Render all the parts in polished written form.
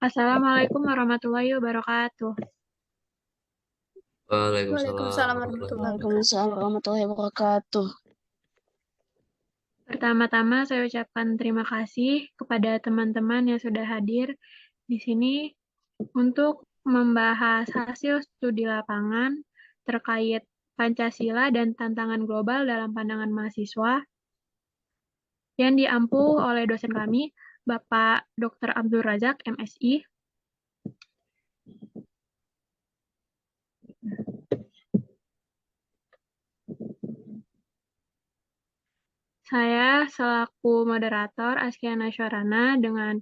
Assalamualaikum warahmatullahi wabarakatuh. Waalaikumsalam Waalaikumsalam warahmatullahi warahmatullahi wabarakatuh. wabarakatuh. Waalaikumsalam warahmatullahi wabarakatuh. Pertama-tama saya ucapkan terima kasih kepada teman-teman yang sudah hadir di sini untuk membahas hasil studi lapangan terkait Pancasila dan tantangan global dalam pandangan mahasiswa yang diampu oleh dosen kami, Bapak Dr. Abdul Razak, MSI. Saya selaku moderator Askia Nasyarana dengan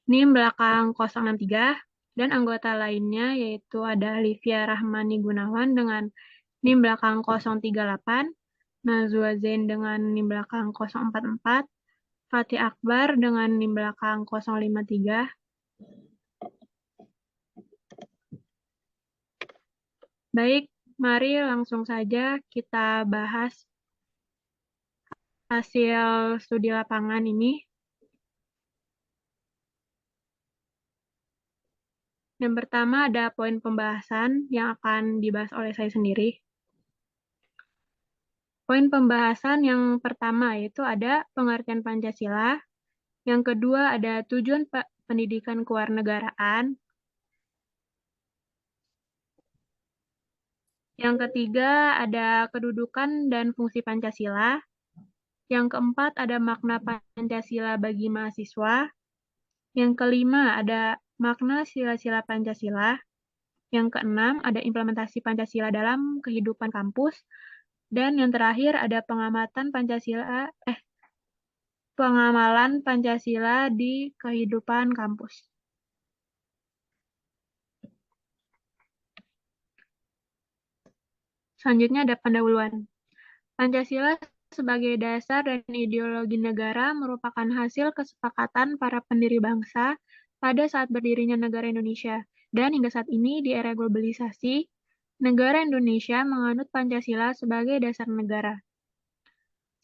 NIM belakang 063 dan anggota lainnya yaitu ada Livia Rahmani Gunawan dengan NIM belakang 038, Nazwa Zain dengan NIM belakang 044, Fatih Akbar dengan NIM belakang 053. Baik, mari langsung saja kita bahas hasil studi lapangan ini. Yang pertama ada poin pembahasan yang akan dibahas oleh saya sendiri. Poin pembahasan yang pertama yaitu ada pengertian Pancasila. Yang kedua ada tujuan pendidikan kewarganegaraan. Yang ketiga ada kedudukan dan fungsi Pancasila. Yang keempat ada makna Pancasila bagi mahasiswa. Yang kelima ada makna sila-sila Pancasila. Yang keenam ada implementasi Pancasila dalam kehidupan kampus. Dan yang terakhir ada pengamalan Pancasila di kehidupan kampus. Selanjutnya ada pendahuluan. Pancasila sebagai dasar dan ideologi negara merupakan hasil kesepakatan para pendiri bangsa pada saat berdirinya negara Indonesia. Dan hingga saat ini di era globalisasi, negara Indonesia menganut Pancasila sebagai dasar negara.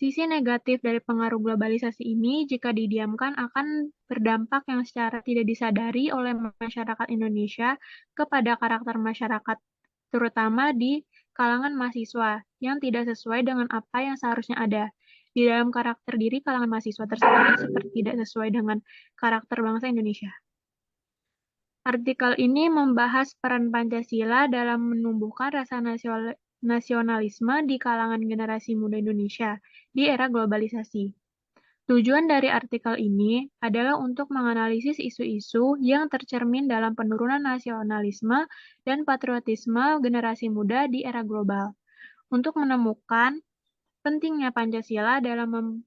Sisi negatif dari pengaruh globalisasi ini jika didiamkan akan berdampak yang secara tidak disadari oleh masyarakat Indonesia kepada karakter masyarakat, terutama di kalangan mahasiswa yang tidak sesuai dengan apa yang seharusnya ada. Di dalam karakter diri kalangan mahasiswa tersebut seperti tidak sesuai dengan karakter bangsa Indonesia. Artikel ini membahas peran Pancasila dalam menumbuhkan rasa nasionalisme di kalangan generasi muda Indonesia di era globalisasi. Tujuan dari artikel ini adalah untuk menganalisis isu-isu yang tercermin dalam penurunan nasionalisme dan patriotisme generasi muda di era global, untuk menemukan pentingnya Pancasila dalam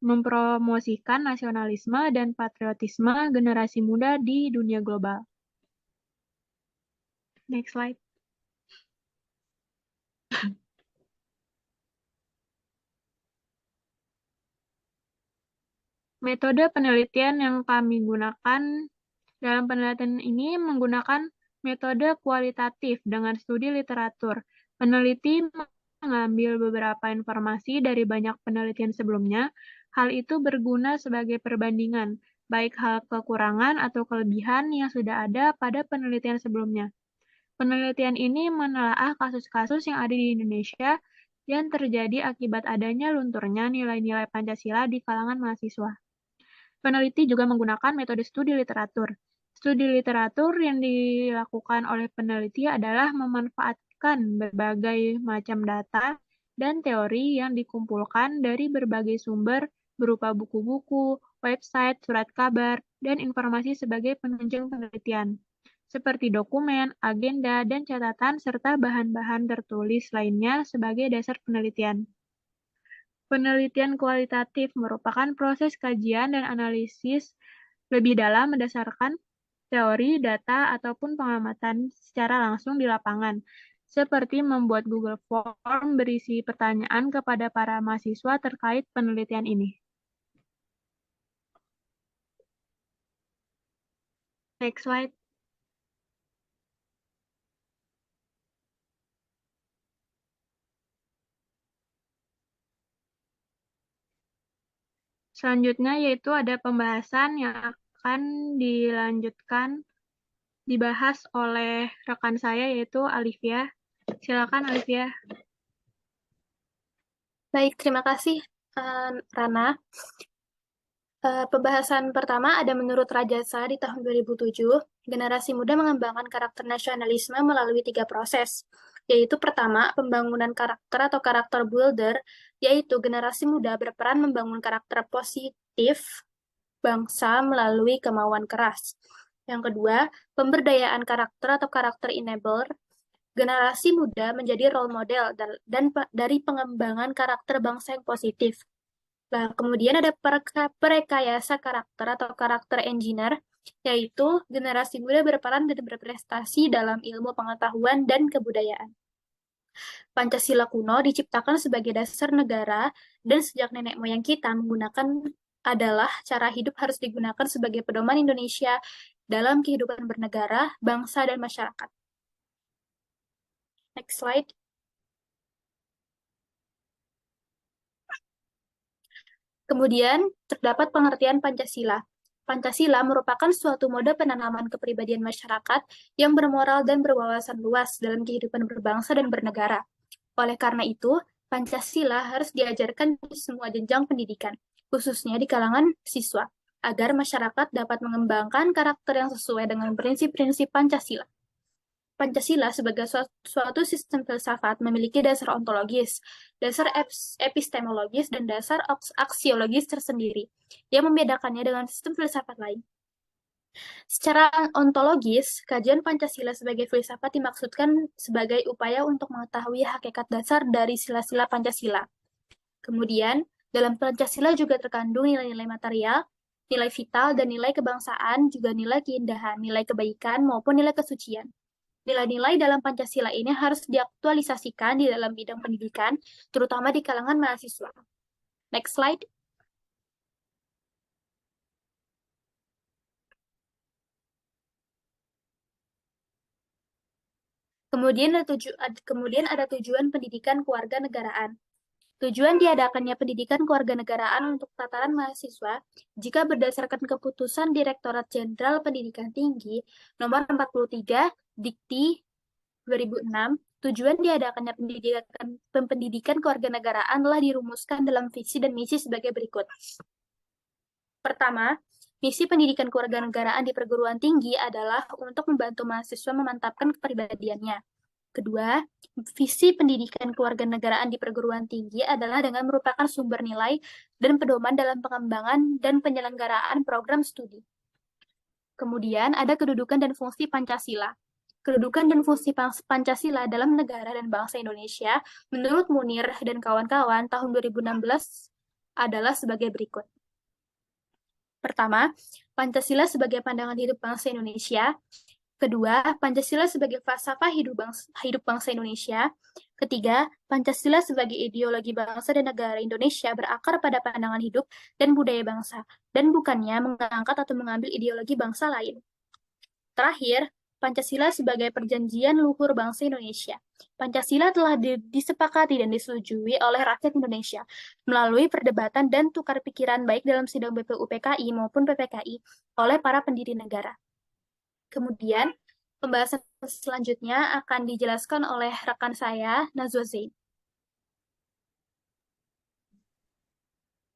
mempromosikan nasionalisme dan patriotisme generasi muda di dunia global. Next slide. Metode penelitian yang kami gunakan dalam penelitian ini menggunakan metode kualitatif dengan studi literatur. Peneliti mengambil beberapa informasi dari banyak penelitian sebelumnya. Hal itu berguna sebagai perbandingan, baik hal kekurangan atau kelebihan yang sudah ada pada penelitian sebelumnya. Penelitian ini menelaah kasus-kasus yang ada di Indonesia yang terjadi akibat adanya lunturnya nilai-nilai Pancasila di kalangan mahasiswa. Peneliti juga menggunakan metode studi literatur. Studi literatur yang dilakukan oleh peneliti adalah memanfaatkan berbagai macam data dan teori yang dikumpulkan dari berbagai sumber berupa buku-buku, website, surat kabar, dan informasi sebagai penunjang penelitian, seperti dokumen, agenda, dan catatan, serta bahan-bahan tertulis lainnya sebagai dasar penelitian. Penelitian kualitatif merupakan proses kajian dan analisis lebih dalam berdasarkan teori, data, ataupun pengamatan secara langsung di lapangan, seperti membuat Google Form berisi pertanyaan kepada para mahasiswa terkait penelitian ini. Next slide. Selanjutnya yaitu ada pembahasan yang akan dibahas oleh rekan saya yaitu Alivia. Silakan Alivia. Baik, terima kasih Rana. Pembahasan pertama ada menurut Rajasa di tahun 2007, generasi muda mengembangkan karakter nasionalisme melalui 3 proses, yaitu pertama, pembangunan karakter atau karakter builder, yaitu generasi muda berperan membangun karakter positif bangsa melalui kemauan keras. Yang kedua, pemberdayaan karakter atau karakter enabler, generasi muda menjadi role model dari pengembangan karakter bangsa yang positif. Nah, kemudian ada perekayasa karakter atau karakter engineer, yaitu generasi muda berperan dan berprestasi dalam ilmu pengetahuan dan kebudayaan. Pancasila kuno diciptakan sebagai dasar negara dan sejak nenek moyang kita menggunakan adalah cara hidup harus digunakan sebagai pedoman Indonesia dalam kehidupan bernegara, bangsa, dan masyarakat. Next slide. Kemudian, terdapat pengertian Pancasila. Pancasila merupakan suatu mode penanaman kepribadian masyarakat yang bermoral dan berwawasan luas dalam kehidupan berbangsa dan bernegara. Oleh karena itu, Pancasila harus diajarkan di semua jenjang pendidikan, khususnya di kalangan siswa, agar masyarakat dapat mengembangkan karakter yang sesuai dengan prinsip-prinsip Pancasila. Pancasila sebagai suatu sistem filsafat memiliki dasar ontologis, dasar epistemologis, dan dasar aksiologis tersendiri, yang membedakannya dengan sistem filsafat lain. Secara ontologis, kajian Pancasila sebagai filsafat dimaksudkan sebagai upaya untuk mengetahui hakikat dasar dari sila-sila Pancasila. Kemudian, dalam Pancasila juga terkandung nilai-nilai material, nilai vital, dan nilai kebangsaan, juga nilai keindahan, nilai kebaikan, maupun nilai kesucian. Nilai-nilai dalam Pancasila ini harus diaktualisasikan di dalam bidang pendidikan, terutama di kalangan mahasiswa. Next slide. Kemudian ada tujuan pendidikan kewarganegaraan. Tujuan diadakannya pendidikan kewarganegaraan untuk tataran mahasiswa jika berdasarkan keputusan Direktorat Jenderal Pendidikan Tinggi Nomor 43 Dikti 2006, tujuan diadakannya pendidikan kewarganegaraan telah dirumuskan dalam visi dan misi sebagai berikut. Pertama, misi pendidikan kewarganegaraan di perguruan tinggi adalah untuk membantu mahasiswa memantapkan kepribadiannya. Kedua, visi pendidikan kewarganegaraan di perguruan tinggi adalah dengan merupakan sumber nilai dan pedoman dalam pengembangan dan penyelenggaraan program studi. Kemudian ada kedudukan dan fungsi Pancasila. Kedudukan dan fungsi Pancasila dalam negara dan bangsa Indonesia menurut Munir dan kawan-kawan tahun 2016 adalah sebagai berikut. Pertama, Pancasila sebagai pandangan hidup bangsa Indonesia. Kedua, Pancasila sebagai falsafah hidup bangsa Indonesia. Ketiga, Pancasila sebagai ideologi bangsa dan negara Indonesia berakar pada pandangan hidup dan budaya bangsa, dan bukannya mengangkat atau mengambil ideologi bangsa lain. Terakhir, Pancasila sebagai perjanjian luhur bangsa Indonesia. Pancasila telah disepakati dan disetujui oleh rakyat Indonesia melalui perdebatan dan tukar pikiran baik dalam sidang BPUPKI maupun PPKI oleh para pendiri negara. Kemudian, pembahasan selanjutnya akan dijelaskan oleh rekan saya, Nazwa Zain.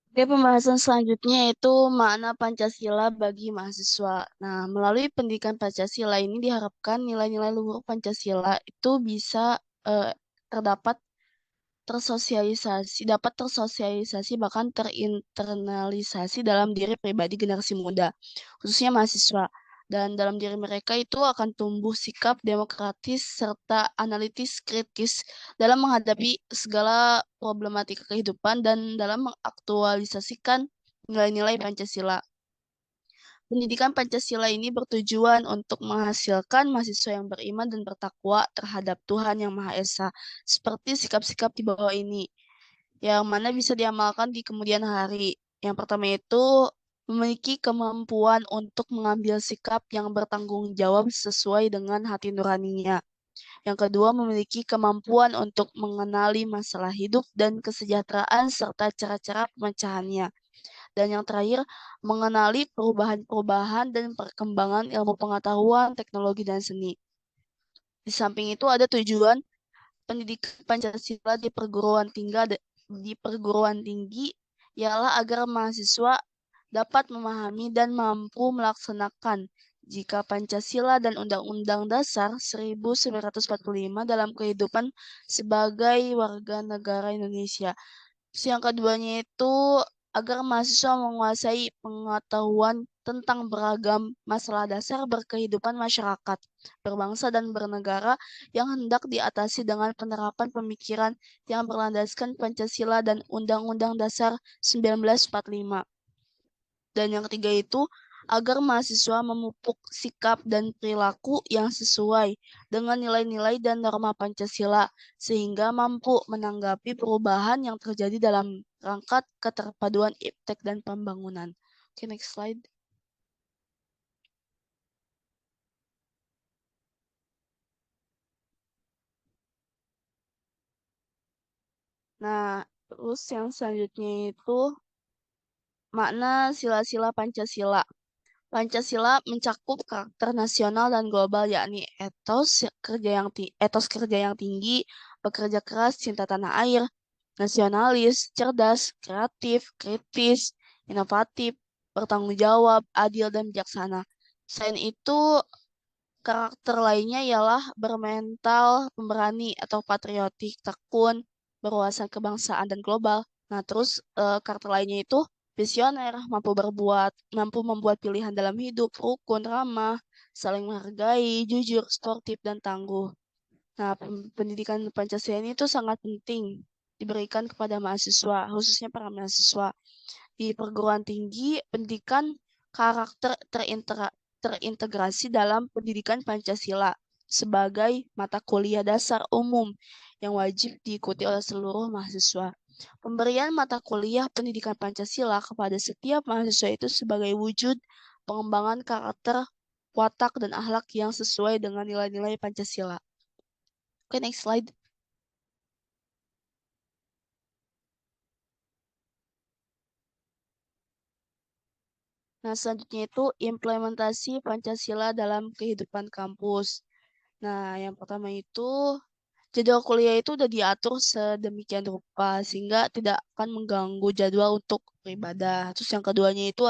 Oke, pembahasan selanjutnya yaitu makna Pancasila bagi mahasiswa. Nah, melalui pendidikan Pancasila ini diharapkan nilai-nilai luhur Pancasila itu bisa dapat tersosialisasi bahkan terinternalisasi dalam diri pribadi generasi muda, khususnya mahasiswa. Dan dalam diri mereka itu akan tumbuh sikap demokratis serta analitis kritis dalam menghadapi segala problematika kehidupan dan dalam mengaktualisasikan nilai-nilai Pancasila. Pendidikan Pancasila ini bertujuan untuk menghasilkan mahasiswa yang beriman dan bertakwa terhadap Tuhan Yang Maha Esa, seperti sikap-sikap di bawah ini, yang mana bisa diamalkan di kemudian hari. Yang pertama itu memiliki kemampuan untuk mengambil sikap yang bertanggung jawab sesuai dengan hati nuraninya. Yang kedua, memiliki kemampuan untuk mengenali masalah hidup dan kesejahteraan serta cara-cara pemecahannya. Dan yang terakhir, mengenali perubahan-perubahan dan perkembangan ilmu pengetahuan, teknologi, dan seni. Di samping itu ada tujuan pendidikan Pancasila di perguruan tinggi ialah agar mahasiswa dapat memahami dan mampu melaksanakan jika Pancasila dan Undang-Undang Dasar 1945 dalam kehidupan sebagai warga negara Indonesia. Terus yang keduanya itu agar mahasiswa menguasai pengetahuan tentang beragam masalah dasar berkehidupan masyarakat, berbangsa dan bernegara yang hendak diatasi dengan penerapan pemikiran yang berlandaskan Pancasila dan Undang-Undang Dasar 1945. Dan yang ketiga itu agar mahasiswa memupuk sikap dan perilaku yang sesuai dengan nilai-nilai dan norma Pancasila sehingga mampu menanggapi perubahan yang terjadi dalam rangka keterpaduan iptek dan pembangunan. Oke, next slide. Nah, terus yang selanjutnya itu makna sila-sila Pancasila. Pancasila mencakup karakter nasional dan global yakni etos kerja yang tinggi, bekerja keras, cinta tanah air, nasionalis, cerdas, kreatif, kritis, inovatif, bertanggung jawab, adil dan bijaksana. Selain itu, karakter lainnya ialah bermental pemberani atau patriotik, tekun, berwawasan kebangsaan dan global. Nah, terus karakter lainnya itu visioner, mampu membuat pilihan dalam hidup, rukun, ramah, saling menghargai, jujur, sportif, dan tangguh. Nah, pendidikan Pancasila ini tuh sangat penting diberikan kepada mahasiswa, khususnya para mahasiswa. Di perguruan tinggi, pendidikan karakter terintegrasi dalam pendidikan Pancasila sebagai mata kuliah dasar umum yang wajib diikuti oleh seluruh mahasiswa. Pemberian mata kuliah pendidikan Pancasila kepada setiap mahasiswa itu sebagai wujud pengembangan karakter, watak, dan akhlak yang sesuai dengan nilai-nilai Pancasila. Oke, next slide. Nah, selanjutnya itu implementasi Pancasila dalam kehidupan kampus. Nah, yang pertama itu jadwal kuliah itu udah diatur sedemikian rupa sehingga tidak akan mengganggu jadwal untuk beribadah. Terus yang keduanya itu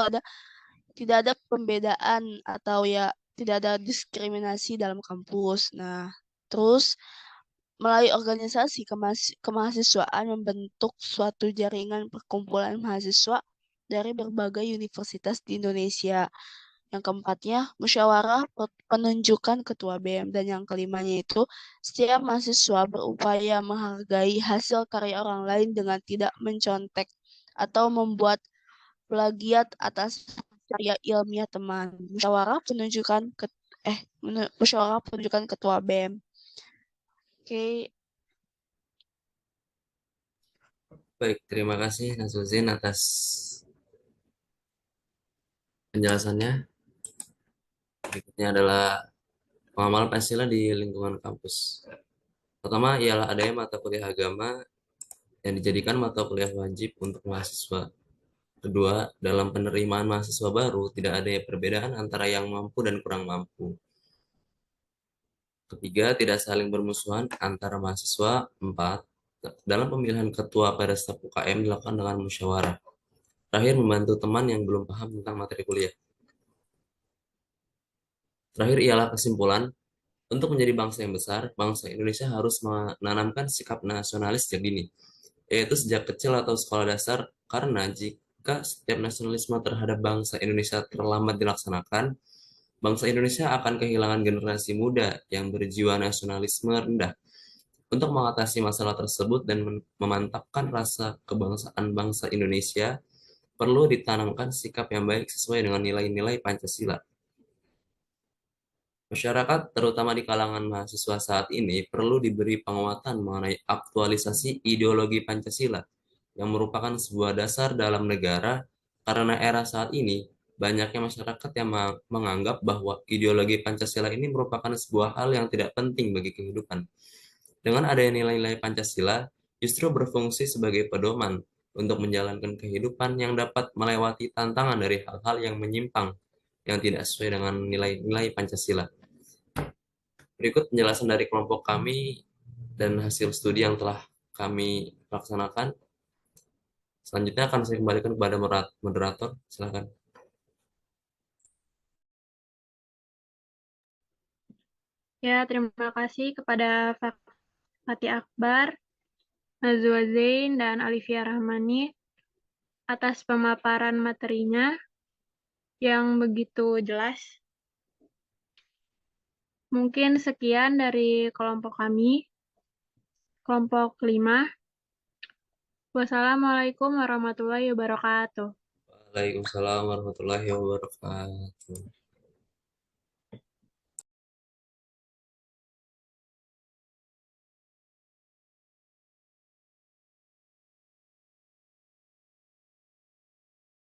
tidak ada pembedaan atau ya tidak ada diskriminasi dalam kampus. Nah, terus melalui organisasi kemahasiswaan membentuk suatu jaringan perkumpulan mahasiswa dari berbagai universitas di Indonesia. Yang keempatnya, musyawarah penunjukan ketua BEM. Dan yang kelimanya itu, setiap mahasiswa berupaya menghargai hasil karya orang lain dengan tidak mencontek atau membuat plagiat atas karya ilmiah teman. Musyawarah penunjukan ketua BEM. Oke, Baik, terima kasih Nasruzin atas penjelasannya. Berikutnya adalah pengamalan Pancasila di lingkungan kampus. Pertama ialah adanya mata kuliah agama yang dijadikan mata kuliah wajib untuk mahasiswa. Kedua, dalam penerimaan mahasiswa baru tidak ada perbedaan antara yang mampu dan kurang mampu. Ketiga, tidak saling bermusuhan antara mahasiswa. Empat, dalam pemilihan ketua pada staf UKM dilakukan dengan musyawarah. Terakhir, membantu teman yang belum paham tentang materi kuliah. Terakhir ialah kesimpulan, untuk menjadi bangsa yang besar, bangsa Indonesia harus menanamkan sikap nasionalis sejak dini, yaitu sejak kecil atau sekolah dasar, karena jika setiap nasionalisme terhadap bangsa Indonesia terlambat dilaksanakan, bangsa Indonesia akan kehilangan generasi muda yang berjiwa nasionalisme rendah. Untuk mengatasi masalah tersebut dan memantapkan rasa kebangsaan bangsa Indonesia, perlu ditanamkan sikap yang baik sesuai dengan nilai-nilai Pancasila. Masyarakat, terutama di kalangan mahasiswa saat ini, perlu diberi penguatan mengenai aktualisasi ideologi Pancasila, yang merupakan sebuah dasar dalam negara, karena era saat ini, banyaknya masyarakat yang menganggap bahwa ideologi Pancasila ini merupakan sebuah hal yang tidak penting bagi kehidupan. Dengan adanya nilai-nilai Pancasila, justru berfungsi sebagai pedoman untuk menjalankan kehidupan yang dapat melewati tantangan dari hal-hal yang menyimpang, yang tidak sesuai dengan nilai-nilai Pancasila. Berikut penjelasan dari kelompok kami dan hasil studi yang telah kami laksanakan. Selanjutnya akan saya kembalikan kepada moderator. Silakan. Ya, terima kasih kepada Fatih Akbar, Nazwa Zain, dan Alivia Rahmani atas pemaparan materinya yang begitu jelas. Mungkin sekian dari kelompok kami, kelompok 5. Wassalamualaikum warahmatullahi wabarakatuh. Waalaikumsalam warahmatullahi wabarakatuh.